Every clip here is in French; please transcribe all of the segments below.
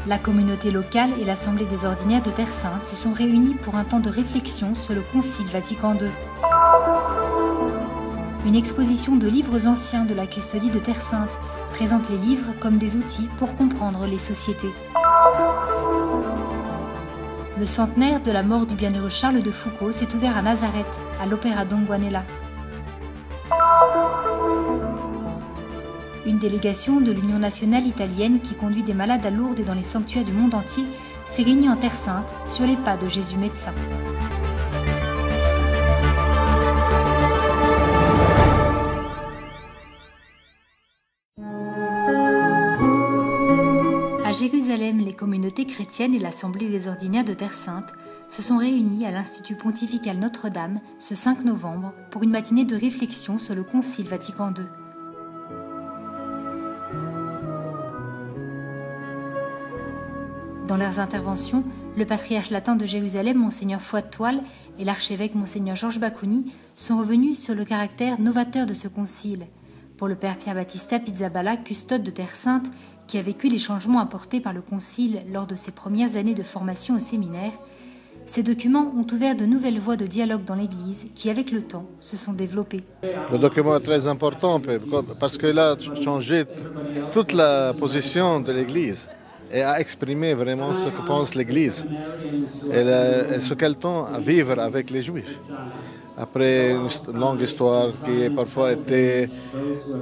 La communauté locale et l'Assemblée des ordinaires de Terre Sainte se sont réunis pour un temps de réflexion sur le Concile Vatican II. Une exposition de livres anciens de la custodie de Terre Sainte présente les livres comme des outils pour comprendre les sociétés. Le centenaire de la mort du bienheureux Charles de Foucauld s'est ouvert à Nazareth, à l'Opéra Donguanella. Une délégation de l'Union nationale italienne qui conduit des malades à Lourdes et dans les sanctuaires du monde entier s'est réunie en Terre Sainte, sur les pas de Jésus médecin. À Jérusalem, les communautés chrétiennes et l'Assemblée des ordinaires de Terre Sainte se sont réunis à l'Institut pontifical Notre-Dame ce 5 novembre pour une matinée de réflexion sur le Concile Vatican II. Dans leurs interventions, le patriarche latin de Jérusalem, Monseigneur Fouad Toual, et l'archevêque Monseigneur Georges Bakouni sont revenus sur le caractère novateur de ce concile. Pour le père Pierre Battista Pizzaballa, custode de Terre Sainte, qui a vécu les changements apportés par le concile lors de ses premières années de formation au séminaire, ces documents ont ouvert de nouvelles voies de dialogue dans l'Église qui, avec le temps, se sont développées. Le document est très important parce qu'il a changé toute la position de l'Église et a exprimé vraiment ce que pense l'Église et ce qu'elle tend à vivre avec les Juifs. Après une longue histoire qui a parfois été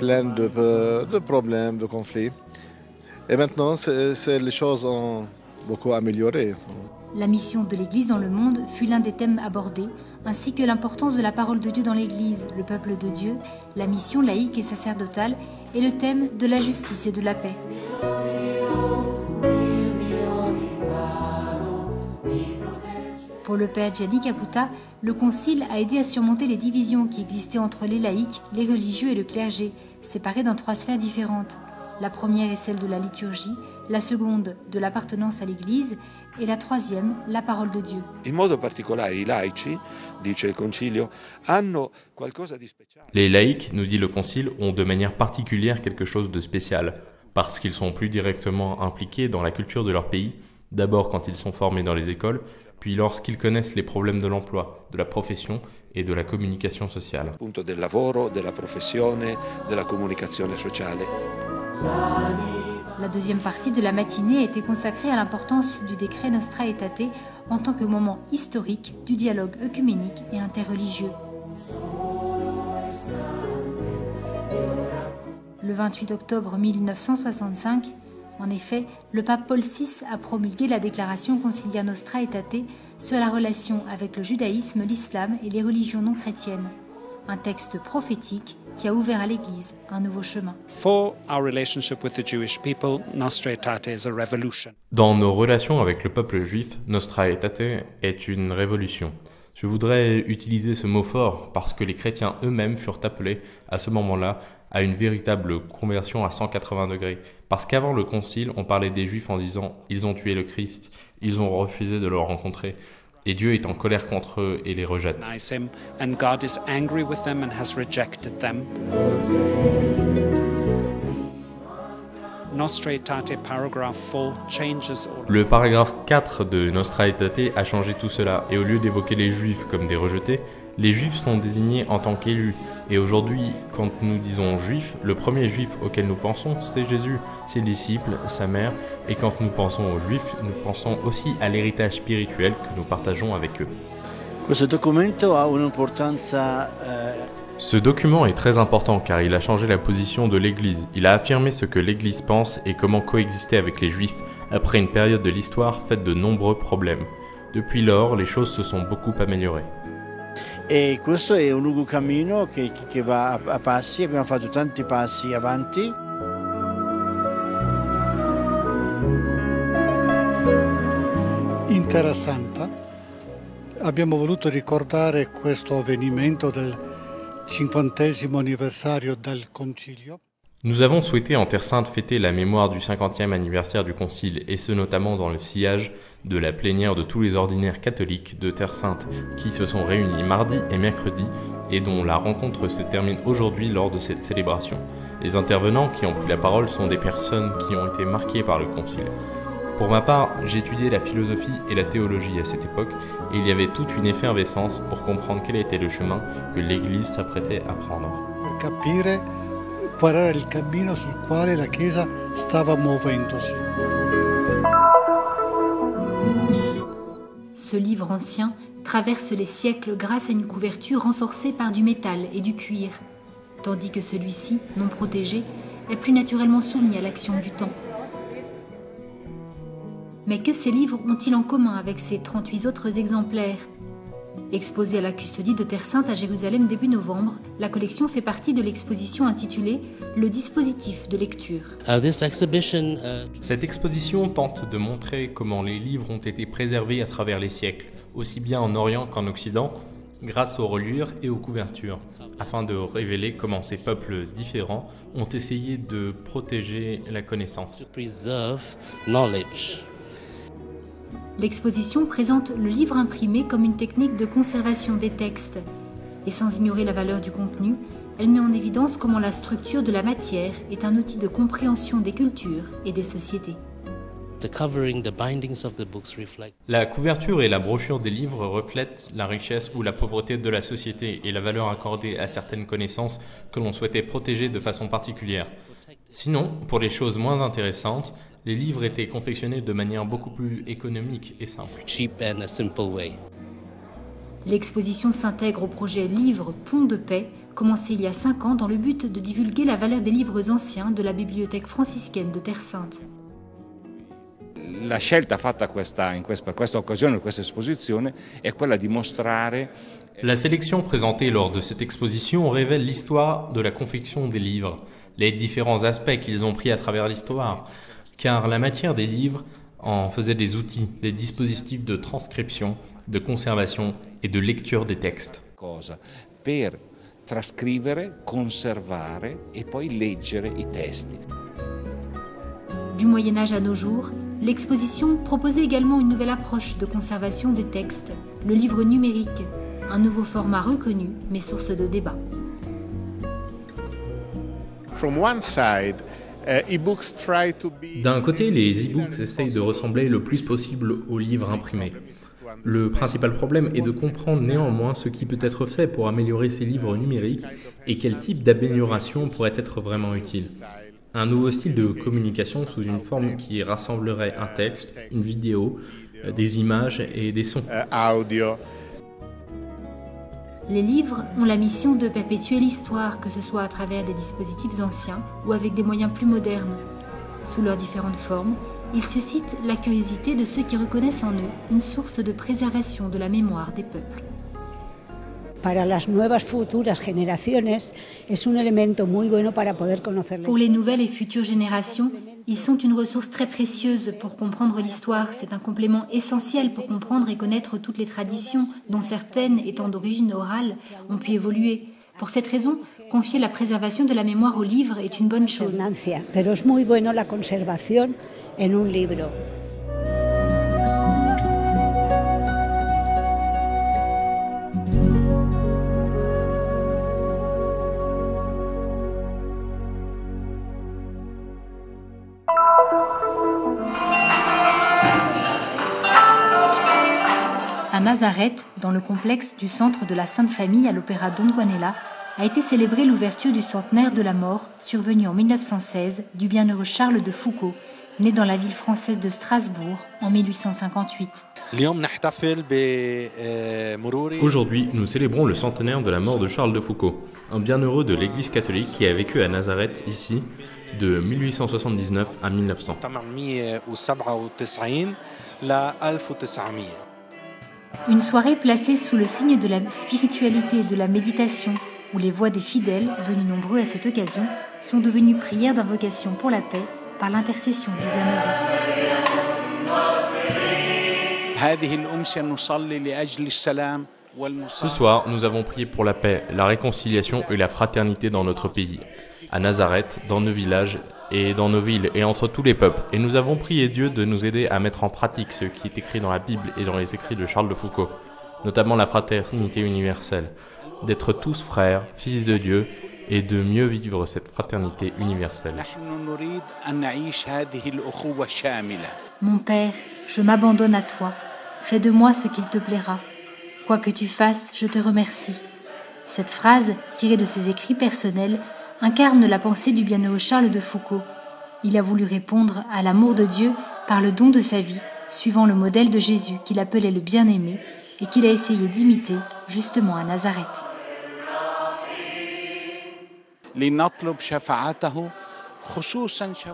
pleine de problèmes, de conflits. Et maintenant, les choses ont beaucoup amélioré. La mission de l'Église dans le monde fut l'un des thèmes abordés, ainsi que l'importance de la parole de Dieu dans l'Église, le peuple de Dieu, la mission laïque et sacerdotale, et le thème de la justice et de la paix. Pour le père Gianni Caputa, le concile a aidé à surmonter les divisions qui existaient entre les laïcs, les religieux et le clergé, séparés dans 3 sphères différentes. La première est celle de la liturgie, la seconde de l'appartenance à l'Église et la troisième, la parole de Dieu. In modo particolare i laici, dice il Concilio, hanno qualcosa di speciale. Les laïcs, nous dit le Concile, ont de manière particulière quelque chose de spécial, parce qu'ils sont plus directement impliqués dans la culture de leur pays, d'abord quand ils sont formés dans les écoles, puis lorsqu'ils connaissent les problèmes de l'emploi, de la profession et de la communication sociale. Appunto del lavoro, della professione, della comunicazione sociale. La deuxième partie de la matinée a été consacrée à l'importance du décret Nostra Aetate en tant que moment historique du dialogue œcuménique et interreligieux. Le 28 octobre 1965, en effet, le pape Paul VI a promulgué la déclaration Concilia Nostra Aetate sur la relation avec le judaïsme, l'islam et les religions non chrétiennes. Un texte prophétique qui a ouvert à l'Église un nouveau chemin. Dans nos relations avec le peuple juif, Nostra Aetate est une révolution. Je voudrais utiliser ce mot fort parce que les chrétiens eux-mêmes furent appelés à ce moment-là à une véritable conversion à 180 degrés. Parce qu'avant le concile, on parlait des juifs en disant « ils ont tué le Christ, ils ont refusé de le rencontrer ». Et Dieu est en colère contre eux et les rejette. Le paragraphe 4 de Nostra Aetate a changé tout cela, et au lieu d'évoquer les Juifs comme des rejetés, les Juifs sont désignés en tant qu'élus. Et aujourd'hui, quand nous disons Juifs, le premier Juif auquel nous pensons, c'est Jésus, ses disciples, sa mère. Et quand nous pensons aux Juifs, nous pensons aussi à l'héritage spirituel que nous partageons avec eux. Ce document est très important car il a changé la position de l'Église. Il a affirmé ce que l'Église pense et comment coexister avec les Juifs après une période de l'histoire faite de nombreux problèmes. Depuis lors, les choses se sont beaucoup améliorées. E questo è un lungo cammino che va a passi, abbiamo fatto tanti passi avanti. In Terra Santa abbiamo voluto ricordare questo avvenimento del 50° anniversario del Concilio. Nous avons souhaité en Terre Sainte fêter la mémoire du 50e anniversaire du Concile, et ce notamment dans le sillage de la plénière de tous les ordinaires catholiques de Terre Sainte, qui se sont réunis mardi et mercredi, et dont la rencontre se termine aujourd'hui lors de cette célébration. Les intervenants qui ont pris la parole sont des personnes qui ont été marquées par le Concile. Pour ma part, j'étudiais la philosophie et la théologie à cette époque, et il y avait toute une effervescence pour comprendre quel était le chemin que l'Église s'apprêtait à prendre. Per capire qual era il cammino sul quale la Chiesa stava muovendosi. Ce livre ancien traverse les siècles grâce à une couverture renforcée par du métal et du cuir, tandis que celui-ci, non protégé, est plus naturellement soumis à l'action du temps. Mais que ces livres ont-ils en commun avec ces 38 autres exemplaires? Exposée à la custodie de Terre Sainte à Jérusalem début novembre, la collection fait partie de l'exposition intitulée « Le dispositif de lecture ». Cette exposition tente de montrer comment les livres ont été préservés à travers les siècles, aussi bien en Orient qu'en Occident, grâce aux reliures et aux couvertures, afin de révéler comment ces peuples différents ont essayé de protéger la connaissance. L'exposition présente le livre imprimé comme une technique de conservation des textes. Et sans ignorer la valeur du contenu, elle met en évidence comment la structure de la matière est un outil de compréhension des cultures et des sociétés. La couverture et la brochure des livres reflètent la richesse ou la pauvreté de la société et la valeur accordée à certaines connaissances que l'on souhaitait protéger de façon particulière. Sinon, pour les choses moins intéressantes, les livres étaient confectionnés de manière beaucoup plus économique et simple. L'exposition s'intègre au projet Livre Pont de Paix, commencé il y a 5 ans dans le but de divulguer la valeur des livres anciens de la bibliothèque franciscaine de Terre Sainte. La scelta fatta per questa occasione, per questa esposizione, è quella di mostrare. La sélection présentée lors de cette exposition révèle l'histoire de la confection des livres, les différents aspects qu'ils ont pris à travers l'histoire, car la matière des livres en faisait des outils, des dispositifs de transcription, de conservation et de lecture des textes. Per trascrivere, conservare e poi leggere i testi. Du Moyen-Âge à nos jours, l'exposition proposait également une nouvelle approche de conservation des textes, le livre numérique, un nouveau format reconnu mais source de débat. D'un côté, les e-books essayent de ressembler le plus possible aux livres imprimés. Le principal problème est de comprendre néanmoins ce qui peut être fait pour améliorer ces livres numériques et quel type d'amélioration pourrait être vraiment utile. Un nouveau style de communication sous une forme qui rassemblerait un texte, une vidéo, des images et des sons. Les livres ont la mission de perpétuer l'histoire, que ce soit à travers des dispositifs anciens ou avec des moyens plus modernes. Sous leurs différentes formes, ils suscitent la curiosité de ceux qui reconnaissent en eux une source de préservation de la mémoire des peuples. Pour les nouvelles et futures générations, ils sont une ressource très précieuse pour comprendre l'histoire. C'est un complément essentiel pour comprendre et connaître toutes les traditions, dont certaines, étant d'origine orale, ont pu évoluer. Pour cette raison, confier la préservation de la mémoire au livre est une bonne chose. À Nazareth, dans le complexe du Centre de la Sainte Famille à l'Opéra Don Juanella, a été célébrée l'ouverture du centenaire de la mort, survenue en 1916, du bienheureux Charles de Foucauld, né dans la ville française de Strasbourg en 1858. Aujourd'hui, nous célébrons le centenaire de la mort de Charles de Foucauld, un bienheureux de l'Église catholique qui a vécu à Nazareth, ici, de 1879 à 1900. Une soirée placée sous le signe de la spiritualité et de la méditation, où les voix des fidèles, venus nombreux à cette occasion, sont devenues prières d'invocation pour la paix par l'intercession du bienheureux. Ce soir, nous avons prié pour la paix, la réconciliation et la fraternité dans notre pays, à Nazareth, dans nos villages et dans nos villes et entre tous les peuples. Et nous avons prié Dieu de nous aider à mettre en pratique ce qui est écrit dans la Bible et dans les écrits de Charles de Foucauld, notamment la fraternité universelle, d'être tous frères, fils de Dieu, et de mieux vivre cette fraternité universelle. Mon Père, je m'abandonne à toi. Fais de moi ce qu'il te plaira. Quoi que tu fasses, je te remercie. Cette phrase, tirée de ses écrits personnels, incarne la pensée du bienheureux Charles de Foucauld. Il a voulu répondre à l'amour de Dieu par le don de sa vie, suivant le modèle de Jésus qu'il appelait le bien-aimé et qu'il a essayé d'imiter justement à Nazareth.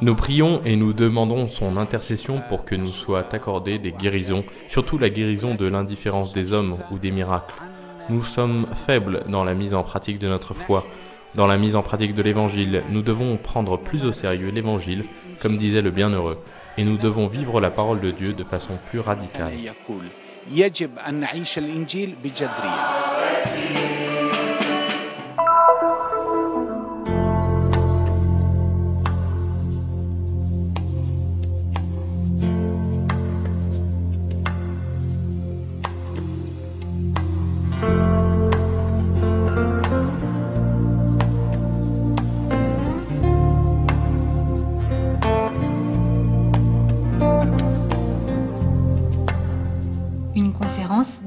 Nous prions et nous demandons son intercession pour que nous soient accordées des guérisons, surtout la guérison de l'indifférence des hommes ou des miracles. Nous sommes faibles dans la mise en pratique de notre foi. Dans la mise en pratique de l'Évangile, nous devons prendre plus au sérieux l'Évangile, comme disait le Bienheureux, et nous devons vivre la parole de Dieu de façon plus radicale.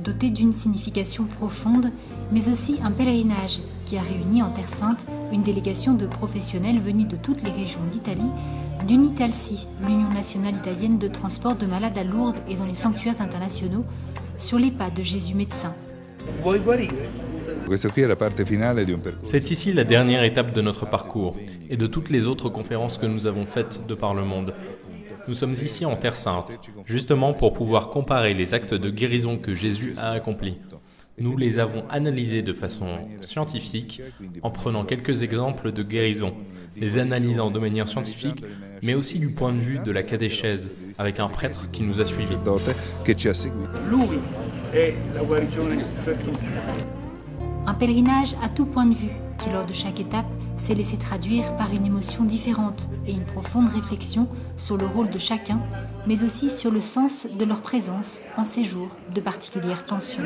Doté d'une signification profonde, mais aussi un pèlerinage qui a réuni en Terre Sainte une délégation de professionnels venus de toutes les régions d'Italie, d'Unitalsi, l'Union nationale italienne de transport de malades à Lourdes et dans les sanctuaires internationaux, sur les pas de Jésus médecin. C'est ici la dernière étape de notre parcours et de toutes les autres conférences que nous avons faites de par le monde. Nous sommes ici en Terre Sainte, justement pour pouvoir comparer les actes de guérison que Jésus a accomplis. Nous les avons analysés de façon scientifique, en prenant quelques exemples de guérison, les analysant de manière scientifique, mais aussi du point de vue de la catéchèse, avec un prêtre qui nous a suivis. Un pèlerinage à tout point de vue, qui lors de chaque étape s'est laissé traduire par une émotion différente et une profonde réflexion sur le rôle de chacun, mais aussi sur le sens de leur présence en ces jours de particulières tensions.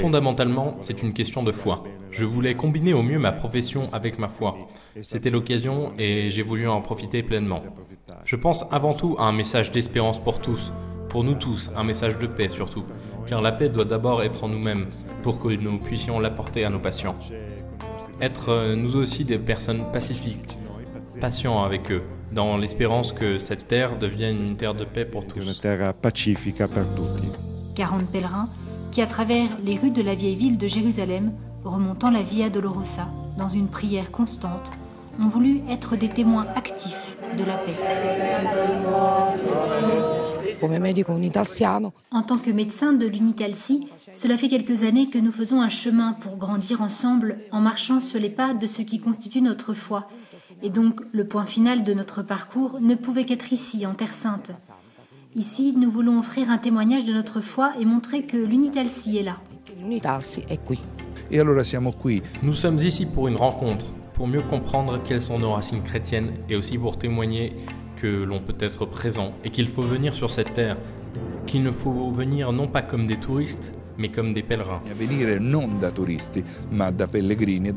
Fondamentalement, c'est une question de foi. Je voulais combiner au mieux ma profession avec ma foi. C'était l'occasion et j'ai voulu en profiter pleinement. Je pense avant tout à un message d'espérance pour tous, pour nous tous, un message de paix surtout, car la paix doit d'abord être en nous-mêmes pour que nous puissions l'apporter à nos patients. Être nous aussi des personnes pacifiques, patients avec eux, dans l'espérance que cette terre devienne une terre de paix pour tous. 40 pèlerins qui, à travers les rues de la vieille ville de Jérusalem, remontant la Via Dolorosa, dans une prière constante, ont voulu être des témoins actifs de la paix. En tant que médecin de l'Unitalsi, cela fait quelques années que nous faisons un chemin pour grandir ensemble en marchant sur les pas de ce qui constitue notre foi. Et donc, le point final de notre parcours ne pouvait qu'être ici, en Terre Sainte. Ici, nous voulons offrir un témoignage de notre foi et montrer que l'Unitalsi est là. Nous sommes ici pour une rencontre, pour mieux comprendre quelles sont nos racines chrétiennes et aussi pour témoigner que l'on peut être présent et qu'il faut venir sur cette terre, qu'il ne faut venir non pas comme des touristes, mais comme des pèlerins. Venire non da turisti, ma da pellegrini.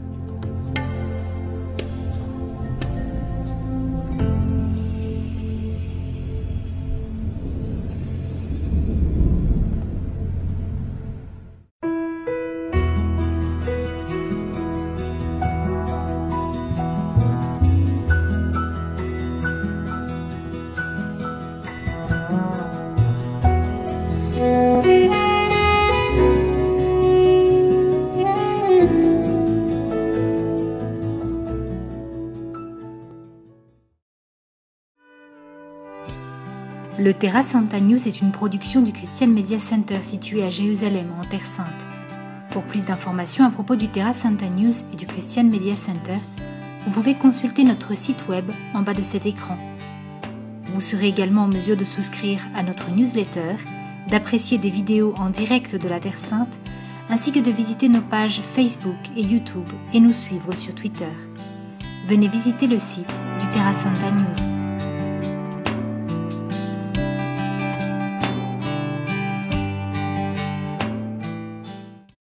Le Terra Santa News est une production du Christian Media Center situé à Jérusalem, en Terre Sainte. Pour plus d'informations à propos du Terra Santa News et du Christian Media Center, vous pouvez consulter notre site web en bas de cet écran. Vous serez également en mesure de souscrire à notre newsletter, d'apprécier des vidéos en direct de la Terre Sainte, ainsi que de visiter nos pages Facebook et YouTube et nous suivre sur Twitter. Venez visiter le site du Terra Santa News.